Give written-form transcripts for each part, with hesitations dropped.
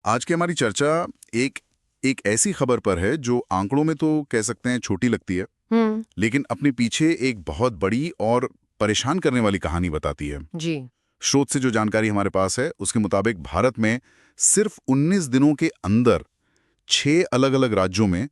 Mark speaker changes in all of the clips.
Speaker 1: आज की हमारी चर्चा एक एक ऐसी खबर पर है जो आंकड़ों में तो कह सकते हैं छोटी लगती है,
Speaker 2: हम्म।
Speaker 1: लेकिन अपने पीछे एक बहुत बड़ी और परेशान करने वाली कहानी बताती है।
Speaker 2: जी।
Speaker 1: स्रोत से जो जानकारी हमारे पास है उसके मुताबिक भारत में सिर्फ 19 दिनों के अंदर 6 अलग-अलग राज्यों में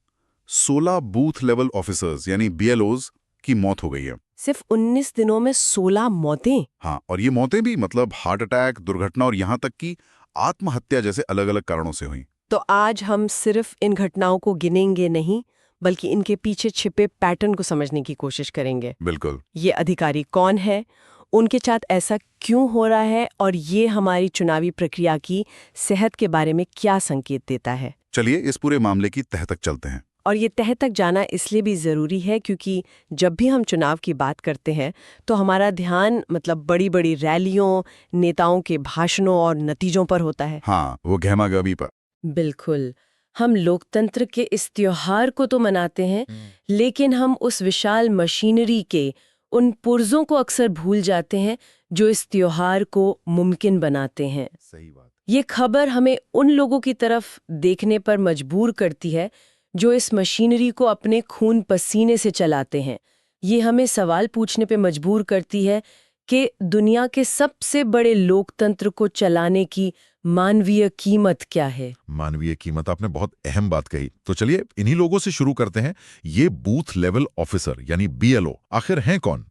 Speaker 1: 16 बूथ लेवल ऑफिसर्स यानी बीएलओज की मौत हो गई है।
Speaker 2: सिर्फ 19 दिनों में 16 मौतें।
Speaker 1: हाँ, और ये मौतें भी मतलब हार्ट अटैक, दुर्घटना और यहाँ तक कि आत्महत्या जैसे अलग-अलग कारणों से हुई।
Speaker 2: तो आज हम सिर्फ इन घटनाओं को गिनेंगे नहीं, बल्कि इनके पीछे छिपे पैटर्न को समझने की कोशिश करेंगे।
Speaker 1: बिल्कुल।
Speaker 2: ये अधिकारी कौन है, उनके साथ ऐसा क्यों हो रहा है, और ये हमारी चुनावी प्रक्रिया की सेहत के बारे में क्या संकेत देता है।
Speaker 1: चलिए इस पूरे मामले की तह तक चलते हैं।
Speaker 2: और ये तह तक जाना इसलिए भी ज़रूरी है क्योंकि जब भी हम चुनाव की बात करते हैं तो हमारा ध्यान मतलब बड़ी बड़ी रैलियों, नेताओं के भाषणों और नतीजों पर होता है।
Speaker 1: हाँ, वो गहमा-गहमी पर।
Speaker 2: बिल्कुल। हम लोकतंत्र के इस त्योहार को तो मनाते हैं, लेकिन हम उस विशाल मशीनरी के उन पुर्जों को अक्सर भूल जाते हैं जो इस त्योहार को मुमकिन बनाते हैं।
Speaker 1: सही बात।
Speaker 2: ये खबर हमें उन लोगों की तरफ देखने पर मजबूर करती है जो इस मशीनरी को अपने खून पसीने से चलाते हैं। ये हमें सवाल पूछने पे मजबूर करती है कि दुनिया के सबसे बड़े लोकतंत्र को चलाने की मानवीय कीमत क्या है।
Speaker 3: मानवीय कीमत, आपने बहुत अहम बात कही। तो चलिए इन्हीं लोगों से शुरू करते हैं। ये बूथ लेवल ऑफिसर यानी बीएलओ आखिर हैं कौन?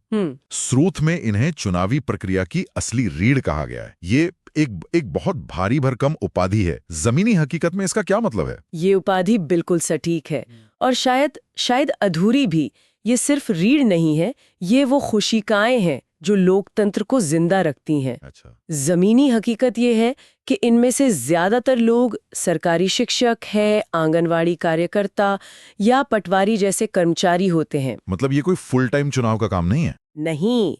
Speaker 3: स्रोत में इन्हें चुनावी प्रक्रिया की असली रीढ़ कहा गया है। ये एक बहुत भारी भरकम उपाधि है। जमीनी हकीकत में इसका क्या मतलब है?
Speaker 2: ये उपाधि बिल्कुल सटीक है और शायद अधूरी भी। ये सिर्फ रीढ़ नहीं है, ये वो खुशिकाएं हैं जो लोकतंत्र को जिंदा रखती हैं।
Speaker 3: अच्छा।
Speaker 2: जमीनी हकीकत ये है कि इनमें से ज्यादातर लोग सरकारी शिक्षक हैं, आंगनवाड़ी कार्यकर्ता या पटवारी जैसे कर्मचारी होते हैं।
Speaker 3: मतलब ये कोई फुल टाइम चुनाव का काम नहीं है?
Speaker 2: नहीं,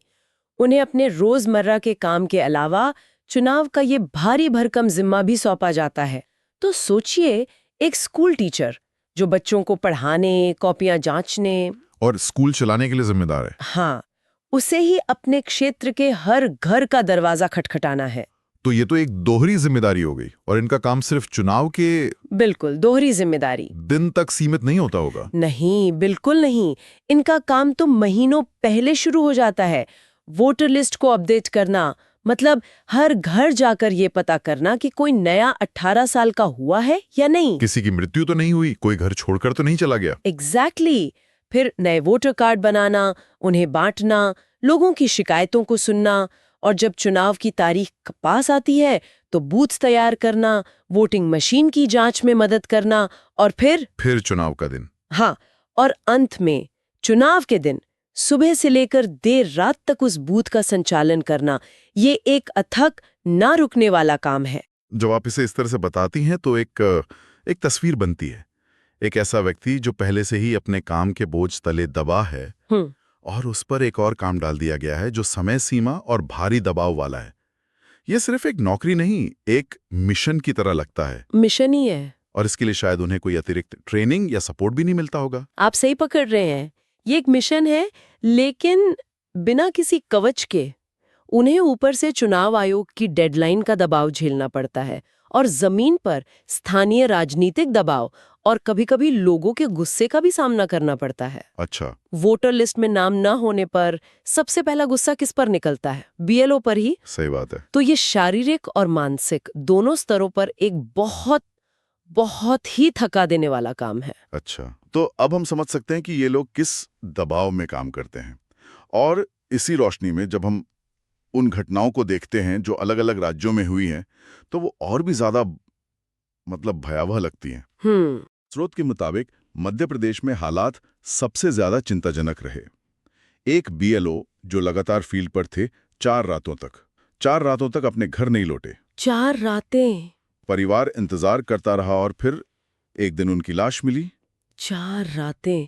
Speaker 2: उन्हें अपने रोजमर्रा के काम के अलावा चुनाव का ये भारी भरकम जिम्मा भी सौंपा जाता है। तो सोचिए, एक स्कूल टीचर जो बच्चों को पढ़ाने, कॉपियां जांचने
Speaker 3: और स्कूल चलाने के लिए जिम्मेदार है।
Speaker 2: हाँ, उसे ही अपने क्षेत्र के हर घर का दरवाजा खटखटाना है।
Speaker 3: तो ये तो एक दोहरी जिम्मेदारी हो गई। और इनका काम सिर्फ चुनाव के
Speaker 2: बिल्कुल दोहरी जिम्मेदारी।
Speaker 3: दिन तक सीमित नहीं होता होगा?
Speaker 2: नहीं, बिल्कुल नहीं। इनका काम तो महीनों पहले शुरू हो जाता है। वोटर लिस्ट को अपडेट करना, मतलब हर घर जाकर ये पता करना कि कोई नया 18 साल का हुआ है या नहीं।
Speaker 3: किसी की मृत्यु तो नहीं हुई, कोई घर छोड़कर तो नहीं चला गया।
Speaker 2: एग्जैक्टली। फिर नए वोटर कार्ड बनाना, उन्हें बांटना, लोगों की शिकायतों को सुनना, और जब चुनाव की तारीख पास आती है तो बूथ तैयार करना, वोटिंग मशीन की जांच में मदद करना, और फिर
Speaker 3: चुनाव का दिन।
Speaker 2: हाँ, और अंत में चुनाव के दिन सुबह से लेकर देर रात तक उस बूथ का संचालन करना। ये एक अथक, ना रुकने वाला काम है।
Speaker 3: जब आप इसे इस तरह से बताती हैं तो एक तस्वीर बनती है। एक ऐसा व्यक्ति जो पहले से ही अपने काम के बोझ तले दबा है और उस पर एक और काम डाल दिया गया है जो समय सीमा और भारी दबाव वाला है। ये सिर्फ एक नौकरी नहीं, एक मिशन की तरह लगता है।
Speaker 2: मिशन ही है।
Speaker 3: और इसके लिए शायद उन्हें कोई अतिरिक्त ट्रेनिंग या सपोर्ट भी नहीं मिलता होगा।
Speaker 2: आप सही पकड़ रहे हैं, ये एक मिशन है, लेकिन बिना किसी कवच के। उन्हें ऊपर से चुनाव आयोग की डेडलाइन का दबाव झेलना पड़ता है, और जमीन पर स्थानीय राजनीतिक दबाव और कभी-कभी लोगों के गुस्से का भी सामना करना पड़ता है।
Speaker 3: अच्छा।
Speaker 2: वोटर लिस्ट में नाम न होने पर सबसे पहला गुस्सा किस पर निकलता है? बीएलओ पर ही।
Speaker 3: सही बात है।
Speaker 2: तो ये शारीरिक और मानसिक दोनों स्तरों पर एक बहुत बहुत ही थका देने वाला काम है।
Speaker 1: अच्छा, तो अब हम समझ सकते हैं कि ये लोग किस दबाव में काम करते हैं। और इसी रोशनी में जब हम उन घटनाओं को देखते हैं जो अलग-अलग राज्यों में हुई हैं, तो वो और भी ज्यादा मतलब भयावह लगती हैं। स्रोत के मुताबिक मध्य प्रदेश में हालात सबसे ज्यादा चिंताजनक रहे। एक बीएलओ जो लगातार फील्ड पर थे 4 रातों तक अपने घर नहीं लौटे।
Speaker 2: 4 रातें।
Speaker 1: परिवार इंतजार करता रहा और फिर एक दिन उनकी लाश मिली।
Speaker 2: 4 रातें।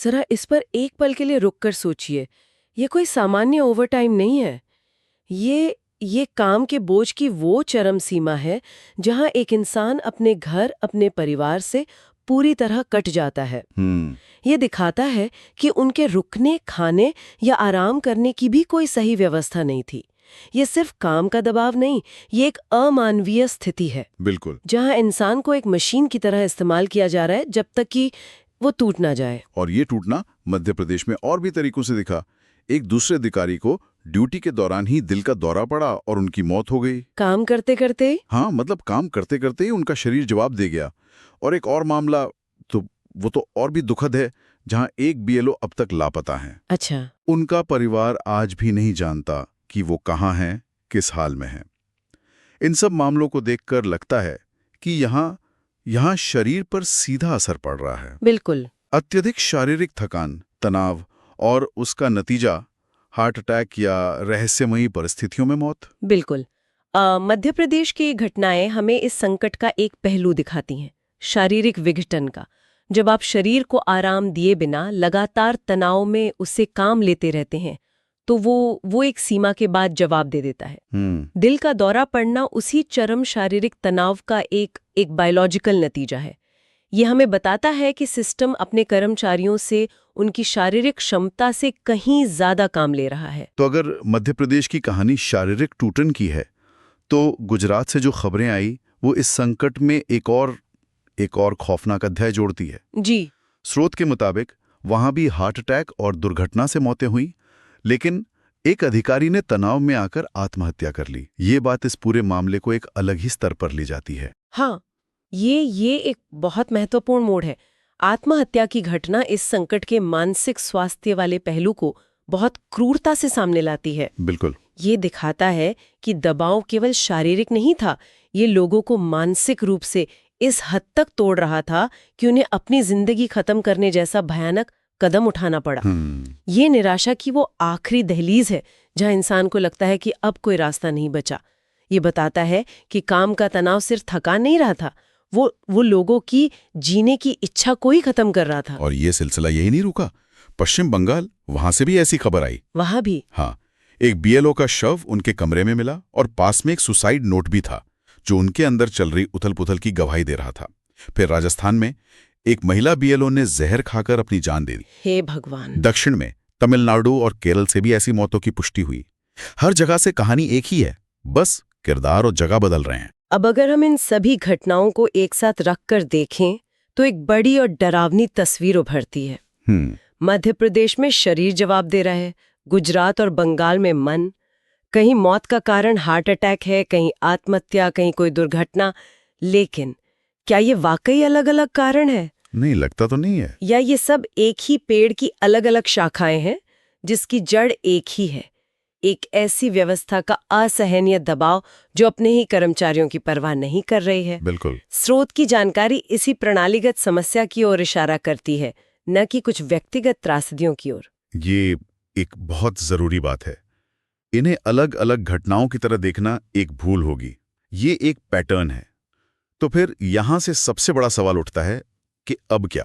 Speaker 2: जरा इस पर एक पल के लिए रुककर सोचिए। ये कोई सामान्य ओवरटाइम नहीं है। ये काम के बोझ की वो चरम सीमा है जहां एक इंसान अपने घर, अपने परिवार से पूरी तरह कट जाता है। ये दिखाता है कि उनके रुकने, खाने या आराम करने की भी कोई सही व्यवस्था नहीं थी। ये सिर्फ काम का दबाव नहीं, ये एक अमानवीय स्थिति है
Speaker 1: बिल्कुल।
Speaker 2: जहां इंसान को एक मशीन की तरह इस्तेमाल किया जा रहा है जब तक कि वो टूट ना जाए।
Speaker 1: और ये टूटना मध्य प्रदेश में और भी तरीकों से दिखा। एक दूसरे अधिकारी को ड्यूटी के दौरान ही दिल का दौरा पड़ा और उनकी मौत हो गई।
Speaker 2: काम करते करते।
Speaker 1: हाँ, मतलब काम करते करते ही उनका शरीर जवाब दे गया। और एक और मामला तो वो तो और भी दुखद है, जहां एक बीएलओ अब तक लापता है।
Speaker 2: अच्छा।
Speaker 1: उनका परिवार आज भी नहीं जानता कि वो कहाँ हैं, किस हाल में हैं। इन सब मामलों को देखकर लगता है कि यहाँ शरीर पर सीधा असर पड़ रहा है।
Speaker 2: बिल्कुल।
Speaker 1: अत्यधिक शारीरिक थकान, तनाव और उसका नतीजा हार्ट अटैक या रहस्यमयी परिस्थितियों में मौत।
Speaker 2: बिल्कुल। मध्य प्रदेश की घटनाएं हमें इस संकट का एक पहलू दिखाती हैं, शारीरिक विघटन का। जब आप शरीर को आराम दिए बिना लगातार तनाव में उससे काम लेते रहते हैं तो वो एक सीमा के बाद जवाब दे देता है। दिल का दौरा पड़ना उसी चरम शारीरिक तनाव का एक बायोलॉजिकल नतीजा है। ये हमें बताता है कि सिस्टम अपने कर्मचारियों से उनकी शारीरिक क्षमता से कहीं ज्यादा काम ले रहा है।
Speaker 1: तो अगर मध्य प्रदेश की कहानी शारीरिक टूटन की है, तो गुजरात से जो खबरें आई वो इस संकट में एक और खौफनाक अध्याय जोड़ती है।
Speaker 2: जी।
Speaker 1: स्रोत के मुताबिक वहां भी हार्ट अटैक और दुर्घटना से मौतें हुई, लेकिन एक अधिकारी ने तनाव में आकर आत्महत्या कर ली। ये बात इस पूरे मामले को एक अलग ही स्तर पर ले जाती है।
Speaker 2: हाँ, ये एक बहुत महत्वपूर्ण मोड़ है। आत्महत्या की घटना इस संकट के मानसिक स्वास्थ्य वाले पहलू को बहुत क्रूरता से सामने लाती है।
Speaker 1: बिल्कुल।
Speaker 2: ये दिखाता है कि दबाव केवल शारीरिक नहीं था, ये लोगों को मानसिक रूप से इस हद तक तोड़ रहा था कि उन्हें अपनी जिंदगी खत्म करने जैसा भयानक कदम उठाना पड़ा। ये निराशा की वो आखिरी दहलीज है जहां इंसान को लगता है कि अब कोई रास्ता नहीं बचा। ये बताता है कि काम का तनाव सिर्फ थकान नहीं रहा था, वो लोगों की जीने की इच्छा को ही खत्म कर रहा था।
Speaker 1: और ये सिलसिला यही नहीं रुका। पश्चिम बंगाल, वहां से भी ऐसी खबर आई।
Speaker 2: वहां भी?
Speaker 1: हाँ, एक बीएलओ का शव उनके कमरे में मिला और पास में एक सुसाइड नोट भी था जो उनके अंदर चल रही उथल-पुथल की गवाही दे रहा था। फिर राजस्थान में एक महिला बीएलओ ने जहर खाकर अपनी जान दे दी।
Speaker 2: हे भगवान।
Speaker 1: दक्षिण में तमिलनाडु और केरल से भी ऐसी मौतों की पुष्टि हुई। हर जगह से कहानी एक ही है, बस किरदार और जगह बदल रहे हैं।
Speaker 2: अब अगर हम इन सभी घटनाओं को एक साथ रखकर देखें तो एक बड़ी और डरावनी तस्वीर उभरती है। मध्य प्रदेश में शरीर जवाब दे रहा है, गुजरात और बंगाल में मन। कहीं मौत का कारण हार्ट अटैक है, कहीं आत्महत्या, कहीं कोई दुर्घटना। लेकिन क्या ये वाकई अलग अलग कारण है?
Speaker 1: नहीं, लगता तो नहीं है।
Speaker 2: या ये सब एक ही पेड़ की अलग अलग शाखाएं हैं जिसकी जड़ एक ही है, एक ऐसी व्यवस्था का असहनीय दबाव जो अपने ही कर्मचारियों की परवाह नहीं कर रही है।
Speaker 1: बिल्कुल।
Speaker 2: स्रोत की जानकारी इसी प्रणालीगत समस्या की ओर इशारा करती है, न कि कुछ व्यक्तिगत त्रासदियों की ओर।
Speaker 1: ये एक बहुत जरूरी बात है। इन्हें अलग अलग घटनाओं की तरह देखना एक भूल होगी। ये एक पैटर्न है। तो फिर यहां से सबसे बड़ा सवाल उठता है कि अब क्या?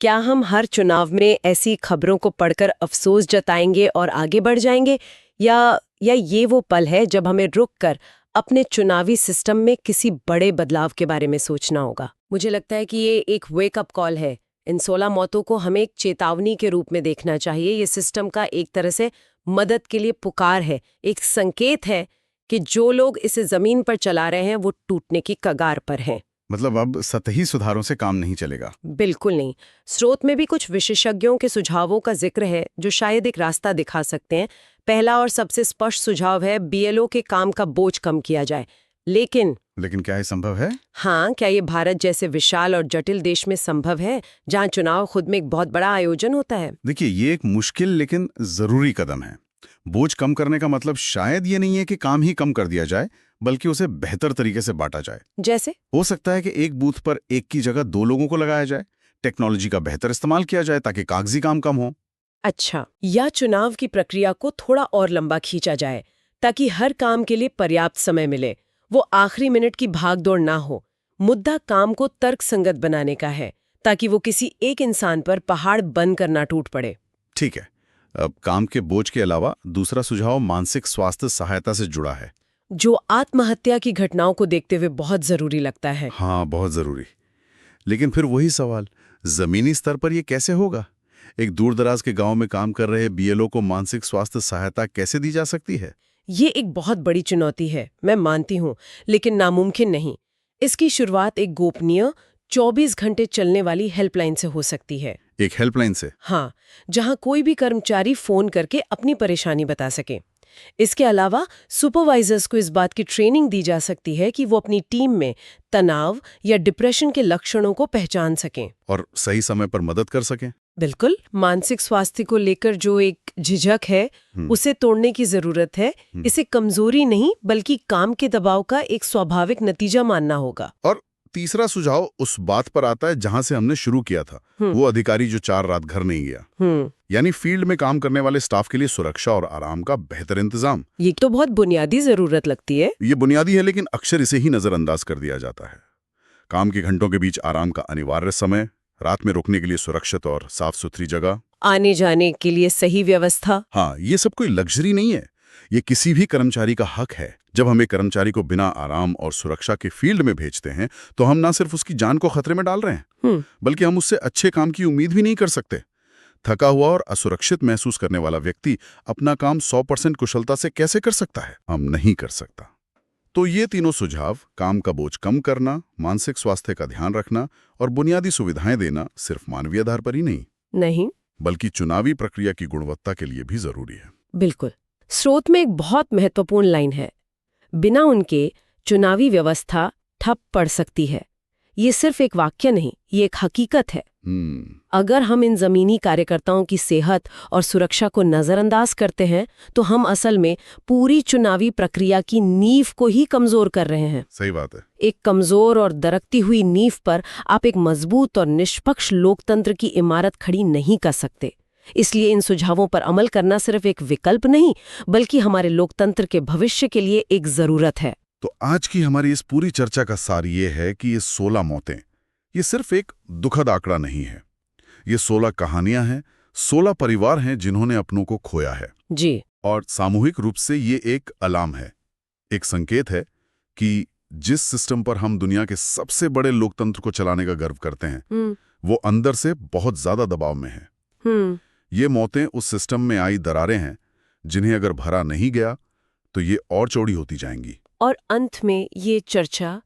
Speaker 2: क्या हम हर चुनाव में ऐसी खबरों को पढ़कर अफसोस जताएंगे और आगे बढ़ जाएंगे, या ये वो पल है जब हमें रुककर अपने चुनावी सिस्टम में किसी बड़े बदलाव के बारे में सोचना होगा? मुझे लगता है कि ये एक वेकअप कॉल है। इन 16 मौतों को हमें एक चेतावनी के रूप में देखना चाहिए। ये सिस्टम का एक तरह से मदद के लिए पुकार है, एक संकेत है कि जो लोग इसे जमीन पर चला रहे हैं वो टूटने की कगार पर हैं।
Speaker 1: मतलब अब सतही सुधारों से काम नहीं चलेगा?
Speaker 2: बिल्कुल नहीं। स्रोत में भी कुछ विशेषज्ञों के सुझावों का जिक्र है जो शायद एक रास्ता दिखा सकते हैं। पहला और सबसे स्पष्ट सुझाव है बीएलओ के काम का बोझ कम किया जाए। लेकिन
Speaker 1: क्या ये संभव है?
Speaker 2: हाँ, क्या ये भारत जैसे विशाल और जटिल देश में संभव है जहाँ चुनाव खुद में एक बहुत बड़ा आयोजन होता है?
Speaker 1: देखिए, ये एक मुश्किल लेकिन जरूरी कदम है। बोझ कम करने का मतलब शायद ये नहीं है कि काम ही कम कर दिया जाए, बल्कि उसे बेहतर तरीके से बांटा जाए।
Speaker 2: जैसे? हो
Speaker 1: सकता है कि एक बूथ पर एक की जगह 2 लोगों को लगाया जाए, टेक्नोलॉजी का बेहतर इस्तेमाल किया जाए ताकि कागजी काम कम हो।
Speaker 2: अच्छा, या चुनाव की प्रक्रिया को थोड़ा और लंबा खींचा जाए ताकि हर काम के लिए पर्याप्त समय मिले, वो आखिरी मिनट की भागदौड़ ना हो। मुद्दा काम को तर्कसंगत बनाने का है ताकि वो किसी एक इंसान पर पहाड़ बनकर ना टूट पड़े।
Speaker 1: ठीक है। अब काम के बोझ के अलावा दूसरा सुझाव मानसिक स्वास्थ्य सहायता से जुड़ा है,
Speaker 2: जो आत्महत्या की घटनाओं को देखते हुए बहुत जरूरी लगता है।
Speaker 1: हाँ, बहुत जरूरी। लेकिन फिर वही सवाल, जमीनी स्तर पर यह कैसे होगा? एक दूरदराज के गांव में काम कर रहे बीएलओ को मानसिक स्वास्थ्य सहायता कैसे दी जा सकती है?
Speaker 2: ये एक बहुत बड़ी चुनौती है, मैं मानती हूँ, लेकिन नामुमकिन नहीं। इसकी शुरुआत एक गोपनीय 24 घंटे चलने वाली हेल्पलाइन से हो सकती है।
Speaker 3: एक हेल्पलाइन से?
Speaker 2: हाँ, जहाँ कोई भी कर्मचारी फोन करके अपनी परेशानी बता सके। इसके अलावा सुपरवाइजर्स को इस बात की ट्रेनिंग दी जा सकती है कि वो अपनी टीम में तनाव या डिप्रेशन के लक्षणों को पहचान सकें
Speaker 3: और सही समय पर मदद कर सकें।
Speaker 2: बिल्कुल, मानसिक स्वास्थ्य को लेकर जो एक झिझक है उसे तोड़ने की जरूरत है। इसे कमजोरी नहीं बल्कि काम के दबाव का एक स्वाभाविक नतीजा मानना होगा।
Speaker 3: और तीसरा सुझाव उस बात पर आता है जहां से हमने शुरू किया था, वो अधिकारी जो 4 रात घर नहीं गया। यानी फील्ड में काम करने वाले स्टाफ के लिए सुरक्षा और आराम का बेहतर इंतजाम।
Speaker 2: ये तो बहुत बुनियादी जरूरत लगती है।
Speaker 3: ये बुनियादी है, लेकिन अक्सर इसे ही नजरअंदाज कर दिया जाता है। काम के घंटों के बीच आराम का अनिवार्य समय, रात में रुकने के लिए सुरक्षित और साफ सुथरी जगह,
Speaker 2: आने जाने के लिए सही व्यवस्था।
Speaker 3: हाँ, ये सब कोई लग्जरी नहीं है, ये किसी भी कर्मचारी का हक है। जब हम एक कर्मचारी को बिना आराम और सुरक्षा के फील्ड में भेजते हैं तो हम ना सिर्फ उसकी जान को खतरे में डाल रहे हैं, बल्कि हम उससे अच्छे काम की उम्मीद भी नहीं कर सकते। थका हुआ और असुरक्षित महसूस करने वाला व्यक्ति अपना काम 100% कुशलता से कैसे कर सकता है? हम नहीं कर सकता। तो ये तीनों सुझाव, काम का बोझ कम करना, मानसिक स्वास्थ्य का ध्यान रखना और बुनियादी सुविधाएं देना, सिर्फ मानवीय आधार पर ही नहीं बल्कि चुनावी प्रक्रिया की गुणवत्ता के लिए भी जरूरी है।
Speaker 2: बिल्कुल। स्रोत में एक बहुत महत्वपूर्ण लाइन है, बिना उनके चुनावी व्यवस्था ठप पड़ सकती है। ये सिर्फ एक वाक्य नहीं, ये एक हकीकत है। अगर हम इन जमीनी कार्यकर्ताओं की सेहत और सुरक्षा को नजरअंदाज करते हैं तो हम असल में पूरी चुनावी प्रक्रिया की नींव को ही कमजोर कर रहे हैं।
Speaker 3: सही बात है।
Speaker 2: एक कमजोर और दरकती हुई नींव पर आप एक मजबूत और निष्पक्ष लोकतंत्र की इमारत खड़ी नहीं कर सकते। इसलिए इन सुझावों पर अमल करना सिर्फ एक विकल्प नहीं बल्कि हमारे लोकतंत्र के भविष्य के लिए एक जरूरत है।
Speaker 3: तो आज की हमारी इस पूरी चर्चा का सार ये है कि ये 16 मौतें ये सिर्फ एक दुखद आंकड़ा नहीं है, ये 16 कहानियां हैं, 16 परिवार हैं जिन्होंने अपनों को खोया है
Speaker 2: जी।
Speaker 3: और सामूहिक रूप से ये एक अलार्म है, एक संकेत है कि जिस सिस्टम पर हम दुनिया के सबसे बड़े लोकतंत्र को चलाने का गर्व करते हैं वो अंदर से बहुत ज्यादा दबाव में है। ये मौतें उस सिस्टम में आई दरारें हैं जिन्हें अगर भरा नहीं गया तो ये और चौड़ी होती जाएंगी।
Speaker 2: और अंत में ये चर्चा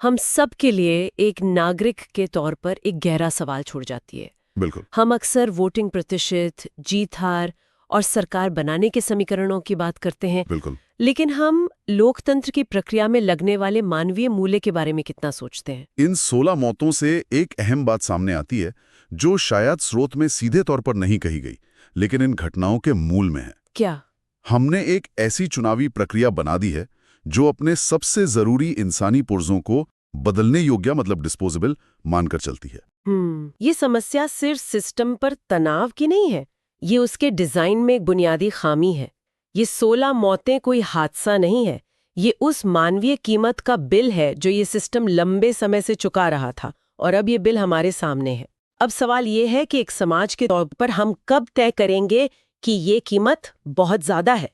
Speaker 2: हम सब के लिए एक नागरिक के तौर पर एक गहरा सवाल छोड़ जाती है।
Speaker 3: बिल्कुल।
Speaker 2: हम अक्सर वोटिंग प्रतिशत, जीत हार और सरकार बनाने के समीकरणों की बात करते हैं।
Speaker 3: बिल्कुल।
Speaker 2: लेकिन हम लोकतंत्र की प्रक्रिया में लगने वाले मानवीय मूल्य के बारे में कितना सोचते हैं?
Speaker 3: इन 16 मौतों से एक अहम बात सामने आती है जो शायद स्रोत में सीधे तौर पर नहीं कही गई, लेकिन इन घटनाओं के मूल में है।
Speaker 2: क्या?
Speaker 3: हमने एक ऐसी चुनावी प्रक्रिया बना दी है जो अपने सबसे जरूरी इंसानी पुर्जों को बदलने योग्य मतलब डिस्पोजेबल मानकर चलती है।
Speaker 2: ये समस्या सिर्फ सिस्टम पर तनाव की नहीं है, ये उसके डिजाइन में एक बुनियादी खामी है। ये 16 मौतें कोई हादसा नहीं है, ये उस मानवीय कीमत का बिल है जो ये सिस्टम लंबे समय से चुका रहा था और अब ये बिल हमारे सामने है। अब सवाल ये है कि एक समाज के तौर पर हम कब तय करेंगे कि ये कीमत बहुत ज्यादा है।